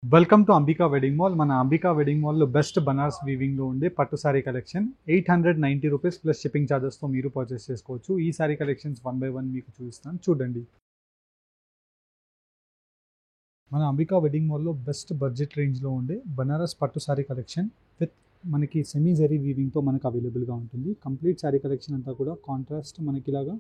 Welcome to Ambika wedding mall. మన Ambika wedding మాల్లో best Banaras వీవింగ్లో ఉండే పట్టు sari collection 890 rupees plus shipping ఛార్జెస్తో మీరు పర్చేస్ చేసుకోవచ్చు. ఈ sari collections one by one మీకు చూపిస్తాను, చూడండి. మన అంబికా వెడ్డింగ్ మాల్లో బెస్ట్ బడ్జెట్ రేంజ్లో ఉండే బనారస్ పట్టు సారీ కలెక్షన్ విత్ మనకి సెమీ జరీ వీవింగ్తో మనకు అవైలబుల్గా ఉంటుంది. కంప్లీట్ సారీ కలెక్షన్ అంతా కూడా కాంట్రాస్ట్ మనకి ఇలాగా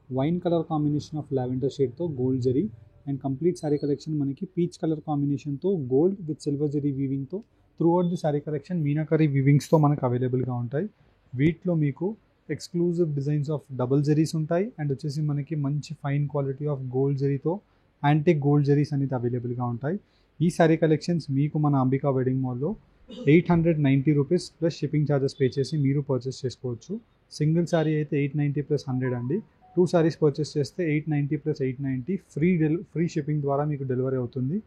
wine colour combination of lavender షేడ్తో gold zari and complete sari collection మనకి పీచ్ కలర్ కాంబినేషన్తో గోల్డ్ విత్ సిల్వర్ జరీ వీవింగ్తో throughout the sari collection meenakari వీవింగ్స్తో మనకు అవైలబుల్గా ఉంటాయి. వీటిలో మీకు exclusive designs of double zaris ఉంటాయి అండ్ వచ్చేసి మనకి మంచి ఫైన్ క్వాలిటీ ఆఫ్ గోల్డ్ జరీతో యాంటిక్ గోల్డ్ జరీస్ అనేది అవైలబుల్గా ఉంటాయి. ఈ సారీ కలెక్షన్స్ మీకు మన అంబికా వెడ్డింగ్ మాల్లో 890 rupees plus shipping charges pay చేసి మీరు పర్చేస్ చేసుకోవచ్చు. సింగిల్ సారీ అయితే 890 ప్లస్ 100 అండి. 2 సారీస్ పర్చేస్ చేస్తే 890 ప్లస్ 890 ఫ్రీ షిప్పింగ్ ద్వారా మీకు డెలివరీ అవుతుంది.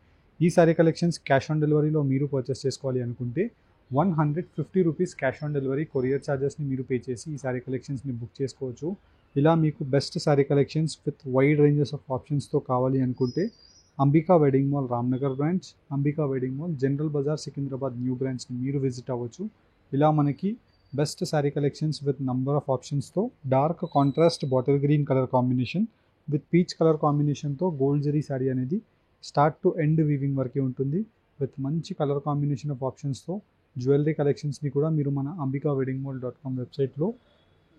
ఈ సారీ కలెక్షన్స్ క్యాష్ ఆన్ డెలివరీలో మీరు పర్చేస్ చేసుకోవాలి అనుకుంటే 150 rupees cash on delivery courier ఛార్జెస్ని మీరు పే చేసి ఈ సారీ కలెక్షన్స్ని బుక్ చేసుకోవచ్చు. ఇలా మీకు best sari collections with wide ranges of ఆప్షన్స్తో కావాలి అనుకుంటే Ambika wedding mall Ramnagar branch, Ambika wedding mall General Bazaar Secunderabad new బ్రాంచ్ని మీరు విజిట్ అవ్వచ్చు. ఇలా మనకి best sari collections with number of ఆప్షన్స్తో dark contrast bottle green colour combination with peach colour కాంబినేషన్తో గోల్డ్ జరీ సారీ అనేది స్టార్ట్ టు ఎండ్ వీవింగ్ వరకే ఉంటుంది. విత్ మంచి కలర్ కాంబినేషన్ ఆఫ్ ఆప్షన్స్తో జ్యువెలరీ కలెక్షన్స్ని కూడా మీరు మన అంబికా వెడ్డింగ్ మాల్ .com వెబ్సైట్లో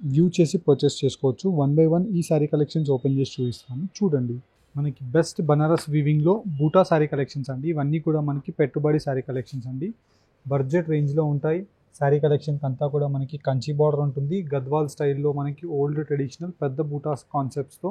వ్యూ చేసి పర్చేస్ చేసుకోవచ్చు. వన్ బై వన్ ఈ సారీ కలెక్షన్స్ ఓపెన్ చేసి చూపిస్తాను, చూడండి. మనకి బెస్ట్ బనారస్ వీవింగ్లో బూటా సారీ కలెక్షన్స్ అండి. ఇవన్నీ కూడా మనకి పెట్టుబడి సారీ కలెక్షన్స్ అండి. బడ్జెట్ రేంజ్లో ఉంటాయి. శారీ కలెక్షన్కి అంతా కూడా మనకి కంచి బార్డర్ ఉంటుంది. గద్వాల్ స్టైల్లో మనకి ఓల్డ్ ట్రెడిషనల్ పెద్ద బూటాస్ కాన్సెప్ట్స్తో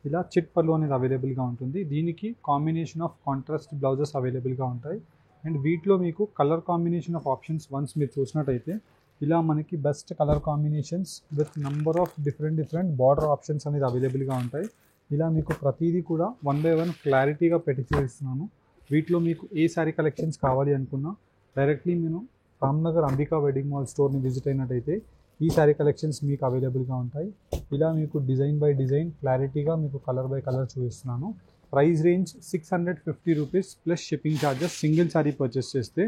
ఇలా చిట్ పళ్ళు అనేది అవైలబుల్గా ఉంటుంది. దీనికి కాంబినేషన్ ఆఫ్ కాంట్రాస్ట్ బ్లౌజెస్ అవైలబుల్గా ఉంటాయి. అండ్ వీటిలో మీకు colour combination of options once మీరు చూసినట్టయితే ఇలా మనకి best colour combinations with number of different border options అనేది అవైలబుల్గా ఉంటాయి. ఇలా మీకు ప్రతిదీ కూడా వన్ బై వన్ క్లారిటీగా పెట్టి చూపిస్తున్నాను. వీటిలో మీకు ఏ సారీ కలెక్షన్స్ కావాలి అనుకున్నా డైరెక్ట్లీ నేను రామ్నగర్ అంబికా వెడ్డింగ్ మాల్ స్టోర్ని విజిట్ అయినట్టయితే ఈ సారీ కలెక్షన్స్ మీకు అవైలబుల్గా ఉంటాయి. ఇలా మీకు డిజైన్ బై డిజైన్ క్లారిటీగా మీకు కలర్ బై కలర్ చూపిస్తున్నాను. Price range 650 rupees plus shipping charges. Single sari purchase చేస్తే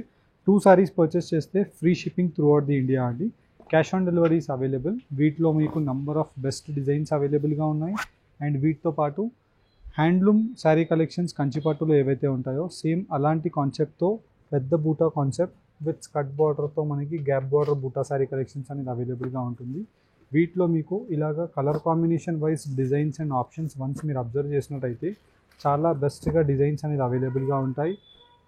2 సారీస్ పర్చేస్ చేస్తే free shipping throughout the India అండి. Cash on deliveries available. వీటిలో మీకు నంబర్ ఆఫ్ బెస్ట్ డిజైన్స్ అవైలబుల్గా ఉన్నాయి. అండ్ వీటితో పాటు హ్యాండ్లూమ్ శారీ కలెక్షన్స్ కంచిపట్టులో ఏవైతే ఉంటాయో సేమ్ అలాంటి కాన్సెప్ట్తో పెద్ద బూటా కాన్సెప్ట్ విత్ స్కట్ బార్డర్తో మనకి గ్యాప్ బార్డర్ బూటా శారీ కలెక్షన్స్ అనేది అవైలబుల్గా ఉంటుంది. వీటిలో మీకు ఇలాగ colour combination wise designs and options once మీరు అబ్జర్వ్ చేసినట్టయితే చాలా బెస్ట్గా డిజైన్స్ అనేది అవైలబుల్గా ఉంటాయి.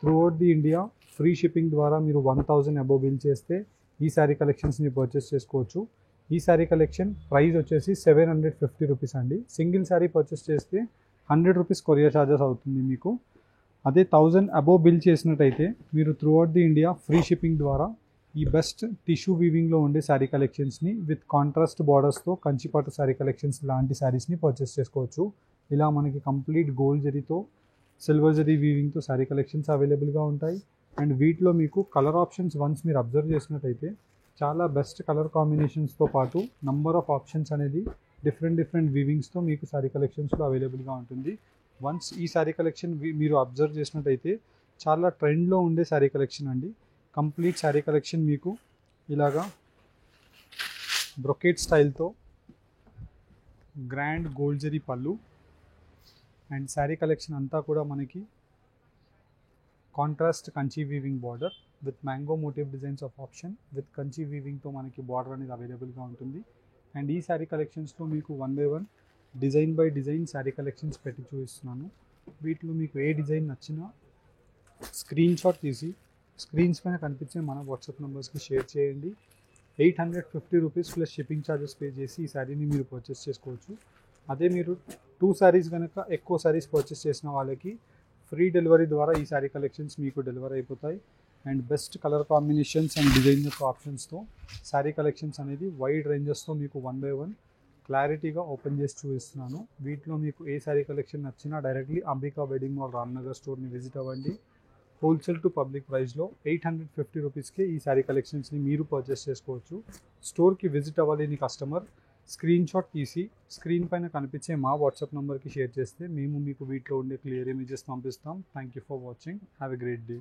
Through out the India free shipping ద్వారా మీరు 1000 అబోవ్ బిల్ చేస్తే ఈ శారీ కలెక్షన్స్ని పర్చేస్ చేసుకోవచ్చు. ఈ శారీ కలెక్షన్ ప్రైస్ వచ్చేసి 750 రూపీస్ అండి. సింగిల్ శారీ పర్చేస్ చేస్తే 100 రూపీస్ కొరియర్ ఛార్జెస్ అవుతుంది మీకు. అదే 1000 అబోవ్ బిల్ చేసినట్టయితే మీరు throughout the India free shipping ద్వారా ఈ బెస్ట్ టిష్యూ వీవింగ్లో ఉండే శారీ కలెక్షన్స్ని విత్ కాంట్రాస్ట్ బార్డర్స్తో కంచిపట్టు శారీ కలెక్షన్స్ లాంటి శారీస్ని పర్చేస్ చేసుకోవచ్చు. ఇలా మనకి కంప్లీట్ గోల్డ్ జరీతో సిల్వర్ జరీ వీవింగ్తో శారీ కలెక్షన్స్ అవైలబుల్గా ఉంటాయి. అండ్ వీటిలో మీకు కలర్ ఆప్షన్స్ వన్స్ మీరు అబ్జర్వ్ చేసినట్టయితే చాలా బెస్ట్ కలర్ కాంబినేషన్స్తో పాటు నంబర్ ఆఫ్ ఆప్షన్స్ అనేది డిఫరెంట్ వీవింగ్స్తో మీకు శారీ కలెక్షన్స్లో అవైలబుల్గా ఉంటుంది. వన్స్ ఈ శారీ కలెక్షన్ మీరు అబ్జర్వ్ చేసినట్టయితే చాలా ట్రెండ్లో ఉండే శారీ కలెక్షన్ అండి. కంప్లీట్ శారీ కలెక్షన్ మీకు ఇలాగా బ్రొకేట్ స్టైల్తో గ్రాండ్ గోల్డ్ జరీ పళ్ళు అండ్ శారీ కలెక్షన్ అంతా కూడా మనకి contrast Kanchi weaving border with mango motive designs of option with Kanchi వీవింగ్తో మనకి బార్డర్ అనేది అవైలబుల్గా ఉంటుంది. అండ్ ఈ శారీ కలెక్షన్స్లో మీకు one by one design by design sari collections పెట్టి చూపిస్తున్నాను. వీటిలో మీకు ఏ డిజైన్ నచ్చినా స్క్రీన్ షాట్ తీసి స్క్రీన్స్ పైన కనిపించే మన వాట్సాప్ నెంబర్స్కి షేర్ చేయండి. 850 rupees plus shipping charges pay చేసి ఈ శారీని మీరు పర్చేస్ చేసుకోవచ్చు. అదే మీరు 2 సారీస్ కనుక ఎక్కువ సారీస్ పర్చేస్ చేసిన వాళ్ళకి ఫ్రీ డెలివరీ ద్వారా ఈ శారీ కలెక్షన్స్ మీకు డెలివరీ అయిపోతాయి. And best colour combinations and design యొక్క ఆప్షన్స్తో శారీ కలెక్షన్స్ అనేది వైడ్ రేంజెస్తో మీకు వన్ బై వన్ క్లారిటీగా ఓపెన్ చేసి చూపిస్తున్నాను. వీటిలో మీకు ఏ శారీ కలెక్షన్ నచ్చినా directly Ambika wedding mall Ramnagar స్టోర్ని విజిట్ అవ్వండి. హోల్సేల్ టు పబ్లిక్ ప్రైస్లో 850 రూపీస్కి ఈ శారీ కలెక్షన్స్ని మీరు పర్చేస్ చేసుకోవచ్చు. స్టోర్కి విజిట్ అవ్వలేని కస్టమర్ స్క్రీన్ షాట్ తీసి స్క్రీన్ పైన కనిపించే మా వాట్సాప్ నెంబర్కి షేర్ చేస్తే మేము మీకు వీటిలో ఉండే క్లియర్ ఇమేజెస్ పంపిస్తాం. Thank you for watching. Have a great day.